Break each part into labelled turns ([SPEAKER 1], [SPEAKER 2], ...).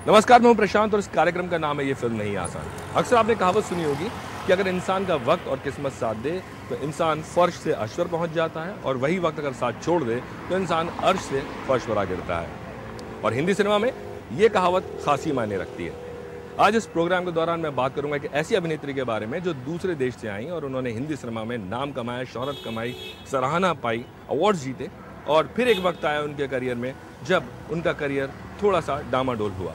[SPEAKER 1] नमस्कार, मैं हूं प्रशांत और इस कार्यक्रम का नाम है ये फिल्म नहीं आसान। अक्सर आपने कहावत सुनी होगी कि अगर इंसान का वक्त और किस्मत साथ दे तो इंसान फर्श से अर्श पर पहुंच जाता है, और वही वक्त अगर साथ छोड़ दे तो इंसान अर्श से फर्श पर आ गिरता है। और हिंदी सिनेमा में ये कहावत खासी मायने रखती है। आज इस प्रोग्राम के दौरान मैं बात करूंगा कि ऐसी अभिनेत्री के बारे में जो दूसरे देश से आई और उन्होंने हिंदी सिनेमा में नाम कमाया, शोहरत कमाई, सराहना पाई, अवार्ड्स जीते, और फिर एक वक्त आया उनके करियर में जब उनका करियर थोड़ा सा डामाडोल हुआ।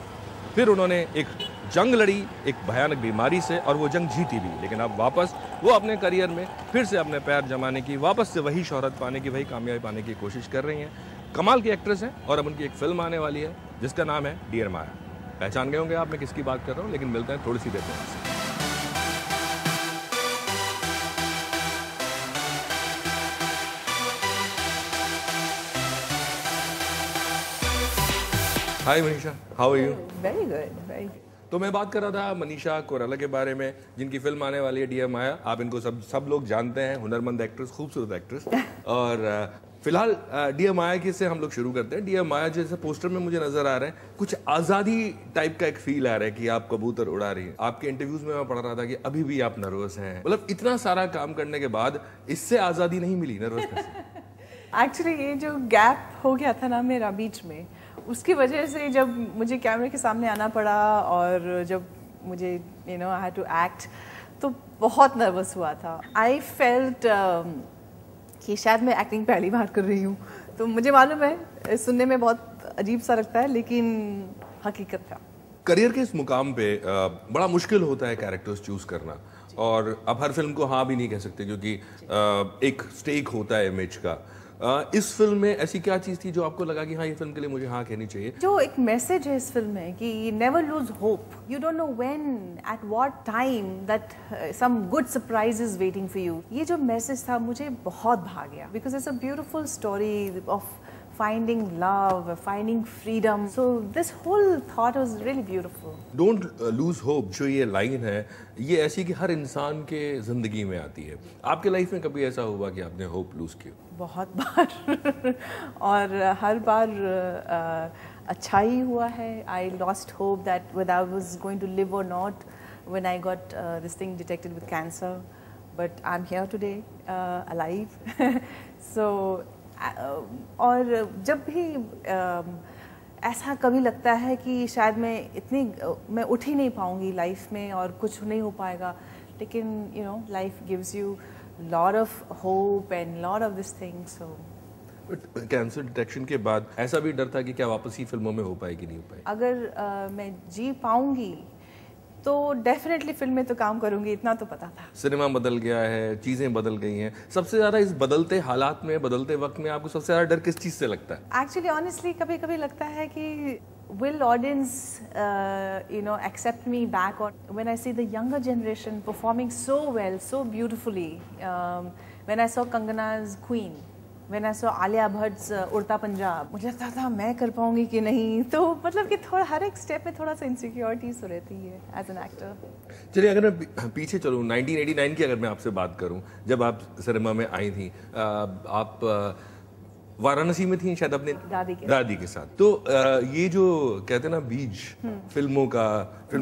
[SPEAKER 1] फिर उन्होंने एक जंग लड़ी एक भयानक बीमारी से, और वो जंग जीती भी, लेकिन अब वापस वो अपने करियर में फिर से अपने पैर जमाने की, वापस से वही शोहरत पाने की, वही कामयाबी पाने की कोशिश कर रही हैं। कमाल की एक्ट्रेस हैं और अब उनकी एक फिल्म आने वाली है जिसका नाम है डियर माया। पहचान गए होंगे आप मैं किसकी बात कर रहा हूँ, लेकिन मिलते हैं थोड़ी सी देर में। Hi Manisha, how are you?
[SPEAKER 2] Very good, very good.
[SPEAKER 1] तो मैं बात कर रहा था मनीषा कोइराला के बारे में, जिनकी फिल्म आने वाली है डियर माया। आप इनको सब लोग जानते हैं, हुनरमंद एक्ट्रेस, खूबसूरत एक्ट्रेस। और फिलहाल डियर माया की से हम लोग शुरू करते हैं। डियर माया जैसे पोस्टर में मुझे नजर आ रहा है, कुछ आज़ादी टाइप का एक फील आ रहा है कि आप कबूतर उड़ा रही हैं। आपके इंटरव्यूज में मैं पढ़ रहा था कि अभी भी आप नर्वस हैं। मतलब इतना सारा काम करने के बाद इससे आज़ादी नहीं मिली, नर्वसनेस से।
[SPEAKER 2] एक्चुअली ये जो गैप हो गया था ना मेरा बीच में, उसकी वजह से जब मुझे कैमरे के सामने आना पड़ा और जब मुझे आई हैड टू एक्ट, तो बहुत नर्वस हुआ था। आई फेल्ट कि शायद मैं एक्टिंग पहली बार कर रही हूँ, तो मुझे मालूम है सुनने में बहुत अजीब सा लगता है, लेकिन हकीकत था।
[SPEAKER 1] करियर के इस मुकाम पे बड़ा मुश्किल होता है कैरेक्टर्स चूज करना, और अब हर फिल्म को हाँ भी नहीं कह सकते क्योंकि एक स्टेक होता है इमेज का। इस फिल्म में ऐसी क्या चीज थी जो आपको लगा कि हाँ ये फिल्म के लिए मुझे हाँ कहनी चाहिए?
[SPEAKER 2] जो एक मैसेज है इस फिल्म में कि never lose hope, you don't know when at what time that some good surprise is waiting for you. ये जो मैसेज था मुझे बहुत भा गया, because it's a beautiful story of finding love, finding freedom. So this whole thought was really beautiful.
[SPEAKER 1] Don't lose hope जो ये line है, ये ऐसी कि हर इंसान के जिंदगी में आती है। आपके लाइफ में कभी ऐसा हुआ कि आपने होप लूज की?
[SPEAKER 2] बहुत बार और हर बार अच्छा ही हुआ है। I lost hope that whether I was going to live or not when I got this thing detected with cancer, but I'm here today, alive. So और जब भी ऐसा कभी लगता है कि शायद मैं उठ ही नहीं पाऊंगी लाइफ में और कुछ नहीं हो पाएगा, लेकिन life gives you lot of hope and lot of this things. So
[SPEAKER 1] cancer detection के बाद ऐसा भी डर था कि क्या वापस ही फिल्मों में हो पाएगी, नहीं हो पाएगी?
[SPEAKER 2] अगर मैं जी पाऊंगी तो डेफिनेटली फिल्म में तो काम करूंगी, इतना तो पता था।
[SPEAKER 1] सिनेमा बदल गया है, चीजें बदल गई हैं। सबसे ज्यादा इस बदलते हालात में, बदलते वक्त में आपको सबसे ज्यादा डर किस चीज से लगता है?
[SPEAKER 2] एक्चुअली ऑनेस्टली कभी कभी लगता है कि will audience accept me back, or when I see the younger generation performing so well, so beautifully, when I saw Kangana's Queen, when I saw Alia Bhatt's उड़ता पंजाब, मुझे लगता था मैं कर पाऊंगी कि नहीं। तो मतलब कि थोड़ा हर एक स्टेप में थोड़ा सा इनसिक्योरिटीज रहती है एज एन एक्टर।
[SPEAKER 1] चलिए अगर मैं पीछे चलूँ 1989 की, अगर मैं आपसे बात करूं, जब आप सिनेमा में आई थी, आप वाराणसी में थी शायद अपने दादी के साथ। तो ये जो कहते हैं ना बीज फिल्मों का,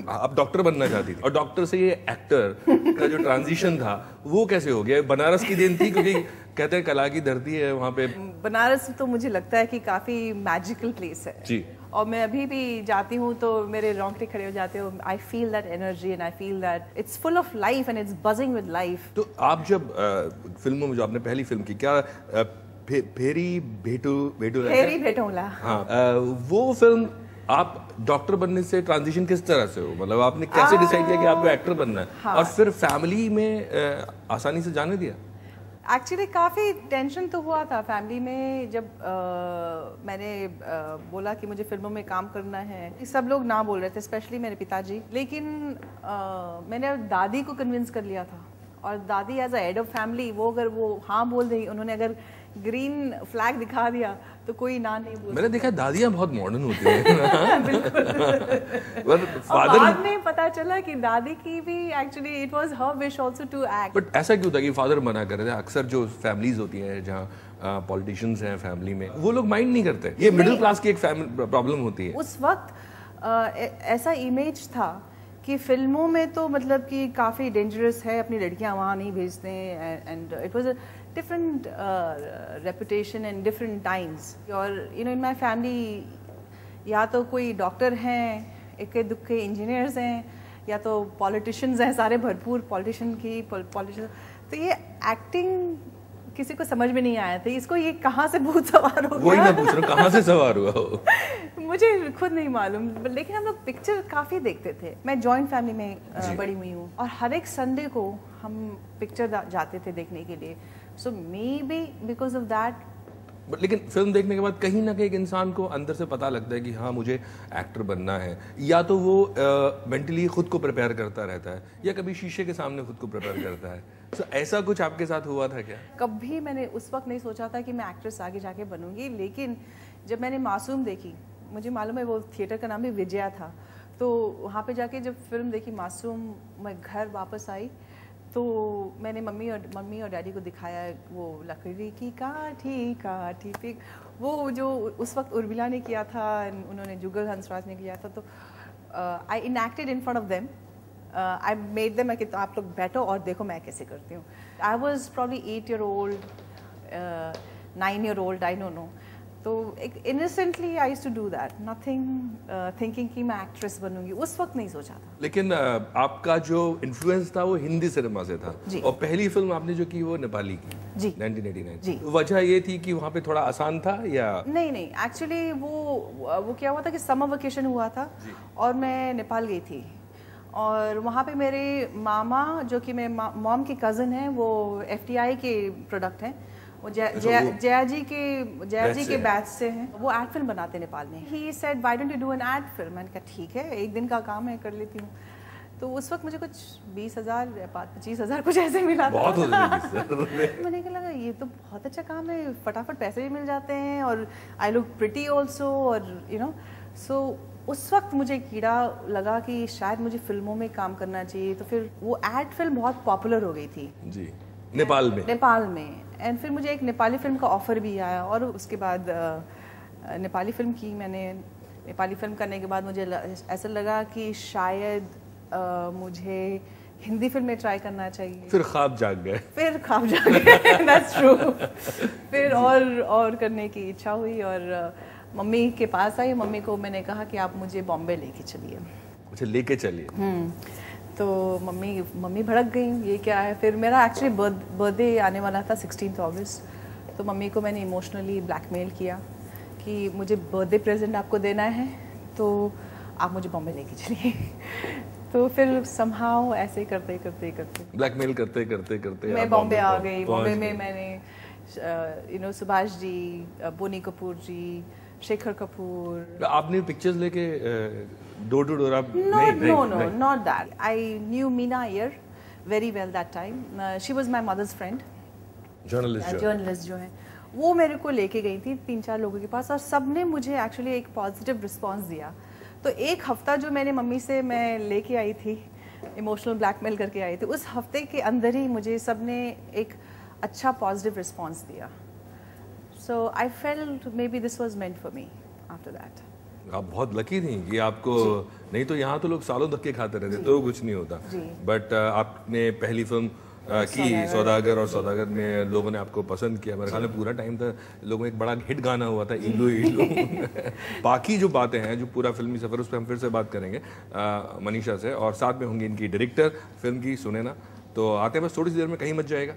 [SPEAKER 1] आप डॉक्टर बनना चाहती थी और डॉक्टर से ये एक्टर का जो ट्रांजिशन था वो कैसे हो गया? बनारस की देन थी क्योंकि कहते हैं कला की धरती है वहाँ पे।
[SPEAKER 2] बनारस तो मुझे लगता है कि काफी मैजिकल प्लेस है जी, और मैं अभी भी जाती हूँ तो मेरे रोंगटे खड़े हो जाते हो। I feel that energy and I feel that it's full of life and it's buzzing with life.
[SPEAKER 1] तो आप जब फिल्मों में, जो आपने पहली फिल्म की, क्या फेरी भेटूला, हाँ, वो फिल्म आप डॉक्टर बनने से ट्रांजिशन किस तरह से हो? मतलब आपने कैसे डिसाइड किया कि आपको एक्टर बनना है? हाँ। और फिर फैमिली में आसानी से जाने दिया?
[SPEAKER 2] एक्चुअली काफ़ी टेंशन तो हुआ था फैमिली में जब मैंने बोला कि मुझे फिल्मों में काम करना है। सब लोग ना बोल रहे थे, स्पेशली मेरे पिताजी, लेकिन मैंने दादी को कन्विंस कर लिया था। और दादी as a head of family, वो अगर वो हाँ बोल देगी, उन्होंने अगर ग्रीन फ्लैग दिखा दिया तो कोई ना नहीं बोल।
[SPEAKER 1] मैंने देखा दादियाँ बहुत मॉडर्न होती हैं।
[SPEAKER 2] बिल्कुल। बाद में पता चला कि दादी की भी actually it was her wish also to act.
[SPEAKER 1] But ऐसा क्यों था कि फादर मना कर रहे थे? अक्सर जो फैमिलीज होती हैं जहाँ पॉलिटिशियंस हैं फैमिली में, वो लोग माइंड नहीं करते। ये मिडिल क्लास की एक प्रॉब्लम होती है।
[SPEAKER 2] उस वक्त ऐसा इमेज था कि फिल्मों में तो मतलब कि काफ़ी डेंजरस है, अपनी लड़कियां वहाँ नहीं भेजते हैं, and it was a different reputation and different times. और इन माय फैमिली या तो कोई डॉक्टर हैं, इक्के दुक्के इंजीनियर्स हैं, या तो पॉलिटिशियंस हैं, सारे भरपूर पॉलिटिशियन। तो ये एक्टिंग किसी को समझ में नहीं आया था, इसको ये कहाँ से भूत सवार हो गया।
[SPEAKER 1] वही मैं पूछ रहा हूँ, कहाँ से सवार हुआ हो?
[SPEAKER 2] मुझे खुद नहीं मालूम, लेकिन हम लोग पिक्चर काफ़ी देखते थे। मैं जॉइंट फैमिली में बड़ी हुई हूँ, और हर एक संडे को हम पिक्चर जाते थे देखने के लिए। So maybe because of that.
[SPEAKER 1] लेकिन फिल्म देखने के बाद कहीं ना कहीं एक इंसान को अंदर से पता लगता है कि हाँ मुझे एक्टर बनना है, या तो वो मेंटली खुद को प्रिपेयर करता रहता है, या कभी शीशे के सामने खुद को प्रिपेयर करता है। तो ऐसा कुछ आपके साथ हुआ था क्या?
[SPEAKER 2] कभी मैंने उस वक्त नहीं सोचा था कि मैं एक्ट्रेस आगे जाके बनूंगी, लेकिन जब मैंने मासूम देखी, मुझे मालूम है वो थिएटर का नाम भी विजया था, तो वहाँ पे जाके जब फिल्म देखी मासूम, मैं घर वापस आई तो मैंने मम्मी और डैडी को दिखाया वो लकड़ी की काठी काठी पे, वो जो उस वक्त उर्मिला ने किया था, उन्होंने जुगल हंसराज ने किया था। तो I enacted in front of them, I made them कि तो आप लोग बैठो और देखो मैं कैसे करती हूँ। I was probably 8 year old, 9 year old, I don't know. तो एक innocently I used to do that, nothing thinking कि मैं एक्ट्रेस बनूंगी, उस वक्त नहीं सोचा था।
[SPEAKER 1] लेकिन आपका जो इन्फ्लुएंस था वो हिंदी सिनेमा से था, और पहली फिल्म आपने जो की वो नेपाली की
[SPEAKER 2] जी
[SPEAKER 1] 1989
[SPEAKER 2] जी।
[SPEAKER 1] वजह ये थी कि वहाँ पे थोड़ा आसान था या?
[SPEAKER 2] नहीं, एक्चुअली वो क्या हुआ था कि समर वेकेशन हुआ था और मैं नेपाल गई थी, और वहाँ पे मेरे मामा जो कि मेरे मॉम की कज़न है, वो FTI के प्रोडक्ट हैं, वो जया जी के बैच से हैं, वो एड फिल्म बनाते नेपाल में। He said why don't you do an ad film? मैंने कहा ठीक है, एक दिन का काम है, कर लेती हूँ। तो उस वक्त मुझे कुछ 20,000 या 25,000 कुछ ऐसे मिला था।
[SPEAKER 1] बहुत
[SPEAKER 2] मैंने कहा लगा ये तो बहुत अच्छा काम है, फटाफट पैसे भी मिल जाते हैं, और आई लुक प्रिटी ऑल्सो, और सो उस वक्त मुझे कीड़ा लगा कि शायद मुझे फिल्मों में काम करना चाहिए। तो फिर वो एड फिल्म बहुत पॉपुलर हो गई थी
[SPEAKER 1] जी नेपाल में। एंड फिर मुझे एक नेपाली फिल्म का ऑफर भी आया, और उसके बाद नेपाली फिल्म की मैंने। नेपाली फिल्म करने के बाद मुझे ऐसा लगा कि शायद मुझे हिंदी फिल्म में ट्राई करना चाहिए। फिर ख्वाब जाग गए।
[SPEAKER 2] That's true। फिर और करने की इच्छा हुई, और मम्मी के पास आई। मम्मी को मैंने कहा कि आप मुझे बॉम्बे लेके चलिए।
[SPEAKER 1] अच्छा, लेके चलिए।
[SPEAKER 2] तो मम्मी भड़क गई, ये क्या है। फिर मेरा एक्चुअली बर्थडे आने वाला था 16 अगस्त, तो मम्मी को मैंने इमोशनली ब्लैकमेल किया कि मुझे बर्थडे प्रेजेंट आपको देना है, तो आप मुझे बॉम्बे लेके चलिए। तो फिर समहाउ ऐसे करते
[SPEAKER 1] ब्लैकमेल करते
[SPEAKER 2] मैं बॉम्बे आ गई। बॉम्बे में मैंने सुभाष जी, बोनी कपूर जी, शेखर कपूर।
[SPEAKER 1] आपने पिक्चर्स लेके डोर टू डोर आप?
[SPEAKER 2] No, not that. I knew Meena Iyer very well that time. She was my mother's friend. Journalist जो है, वो मेरे को लेके गई थी 3-4 लोगों के पास, और सब ने मुझे एक्चुअली एक पॉजिटिव रिस्पांस दिया। तो एक हफ्ता जो मैंने मम्मी से मैं लेके आई थी, इमोशनल ब्लैकमेल करके आई थी, उस हफ्ते के अंदर ही मुझे सब ने एक अच्छा पॉजिटिव रिस्पांस दिया। So I felt maybe this was meant for me after that.
[SPEAKER 1] आप बहुत लकी थी कि आपको, नहीं तो यहाँ तो लोग सालों धक्के खाते रहते तो कुछ नहीं होता। बट आपने पहली फिल्म की सौदागर, और सौदागर में लोगों ने आपको पसंद किया। मेरे ख्याल में पूरा टाइम था लोगों में एक बड़ा हिट गाना हुआ था, इल्लू इल्लू। बाकी जो बातें हैं, जो पूरा फिल्मी सफ़र, उस पर हम फिर से बात करेंगे मनीषा से, और साथ में होंगी इनकी डायरेक्टर फिल्म की, सुनैना। तो आते हैं बस थोड़ी सी देर में, कहीं मत जाएगा।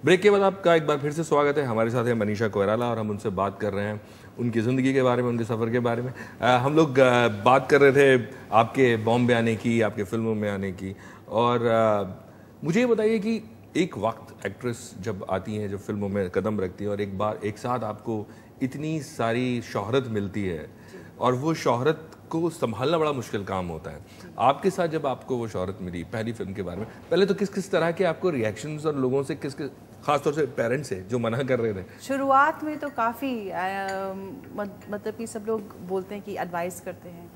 [SPEAKER 1] ब्रेक के बाद आपका एक बार फिर से स्वागत है। हमारे साथ है मनीषा कोइराला, और हम उनसे बात कर रहे हैं उनकी ज़िंदगी के बारे में, उनके सफ़र के बारे में। हम लोग बात कर रहे थे आपके बॉम्बे आने की, आपके फिल्मों में आने की, और मुझे ये बताइए कि एक वक्त एक्ट्रेस जब आती हैं, जब फिल्मों में कदम रखती हैं, और एक बार एक साथ आपको इतनी सारी शोहरत मिलती है, और वो शोहरत को संभालना बड़ा मुश्किल काम होता है। आपके साथ जब आपको वो शोहरत मिली पहली फिल्म के बारे में, पहले तो किस किस तरह के आपको रिएक्शंस और लोगों से किस खासतौर से पेरेंट्स से जो मना कर रहे थे?
[SPEAKER 2] शुरुआत में तो काफ़ी मतलब कि सब लोग बोलते हैं कि एडवाइस करते हैं,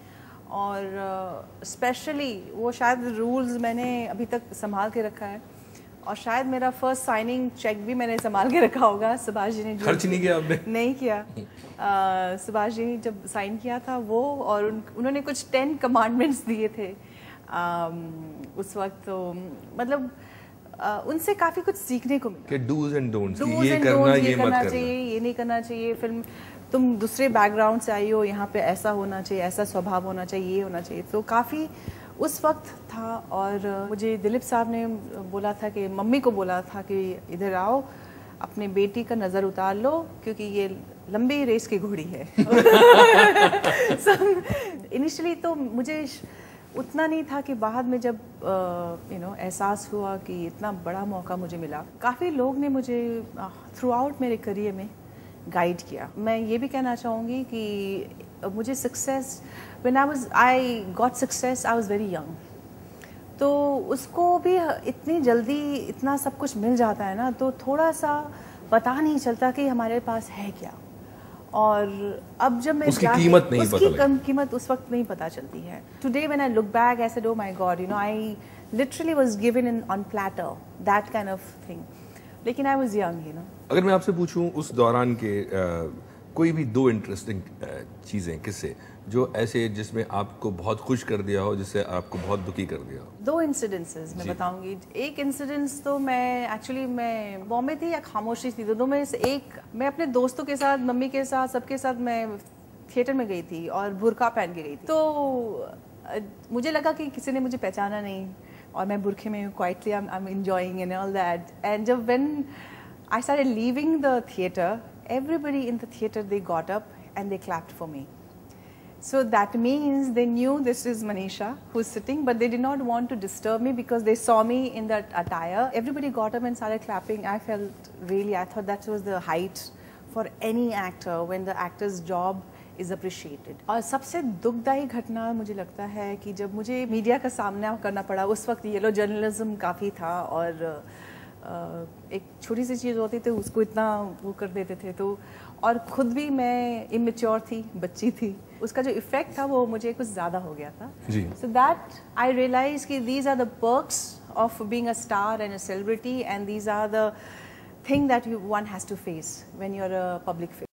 [SPEAKER 2] और स्पेशली वो शायद रूल्स मैंने अभी तक संभाल के रखा है, और शायद मेरा फर्स्ट साइनिंग चेक भी मैंने संभाल के रखा होगा। सुभाष जी ने
[SPEAKER 1] खर्च नहीं किया आपने?
[SPEAKER 2] नहीं किया। सुभाष जी ने जब साइन किया था वो, और उन्होंने कुछ 10 कमांडमेंट्स दिए थे उस वक्त, तो मतलब उनसे काफ़ी कुछ सीखने को मिला
[SPEAKER 1] कि डूज एंड डोंट्स,
[SPEAKER 2] ये करना चाहिए, ये नहीं करना चाहिए, फिल्म तुम दूसरे बैकग्राउंड से आई हो, यहाँ पे ऐसा होना चाहिए, ऐसा स्वभाव होना चाहिए, ये होना चाहिए। तो काफ़ी उस वक्त था। और मुझे दिलीप साहब ने बोला था कि मम्मी को बोला था कि इधर आओ, अपने बेटी का नज़र उतार लो, क्योंकि ये लंबी रेस की घोड़ी है। इनिशियली तो मुझे उतना नहीं था, कि बाद में जब एहसास हुआ कि इतना बड़ा मौका मुझे मिला, काफ़ी लोग ने मुझे थ्रू आउट मेरे करियर में गाइड किया। मैं ये भी कहना चाहूँगी कि मुझे success, when I got success I was very young, तो उसको भी इतनी जल्दी इतना सब कुछ मिल जाता है ना, तो थोड़ा सा पता नहीं चलता कि हमारे पास है क्या। और अब जब मैं
[SPEAKER 1] उसकी कीमत नहीं पता
[SPEAKER 2] उसकी कीमत उस वक्त नहीं पता चलती है। Today when I look back I said oh my God, I literally was given in on platter, that kind of thing, लेकिन आई वाज यंग।
[SPEAKER 1] अगर मैं आपसे पूछूं उस दौरान के कोई भी 2 इंटरेस्टिंग चीज़ें, किस्से जो ऐसे जिसमें आपको बहुत खुश कर दिया हो, जिससे आपको बहुत दुखी कर दिया हो?
[SPEAKER 2] 2 इंसिडेंसेस मैं बताऊंगी। एक इंसिडेंस तो मैं बॉम्बे थी या खामोशी थी, दोनों में से एक, मैं अपने दोस्तों के साथ, मम्मी के साथ, सबके साथ मैं थिएटर में गई थी और बुर्का पहन के गई थी। तो मुझे लगा कि किसी ने मुझे पहचाना नहीं, और मैं बुरखे में quietly I am enjoying and all that. And जब when I started leaving the theater, everybody in the theater, they got up and they clapped for me. So that means they knew this is Manisha who's sitting, but they did not want to disturb me because they saw me in that attire. Everybody got up and started clapping. I thought that was the height for any actor, when the actor's job is appreciated. और सबसे दुखदायी घटना मुझे लगता है कि जब मुझे मीडिया का सामना करना पड़ा, उस वक्त येलो जर्नलिज्म काफ़ी था, और एक छोटी सी चीज़ होती थी उसको इतना वो कर देते थे, तो और खुद भी मैं इमेच्योर थी, बच्ची थी, उसका जो इफेक्ट था वो मुझे कुछ ज़्यादा हो गया था। सो दैट आई रियलाइज कि these are the perks of being a star and a celebrity, and these are the thing that one has to face when you are a public figure.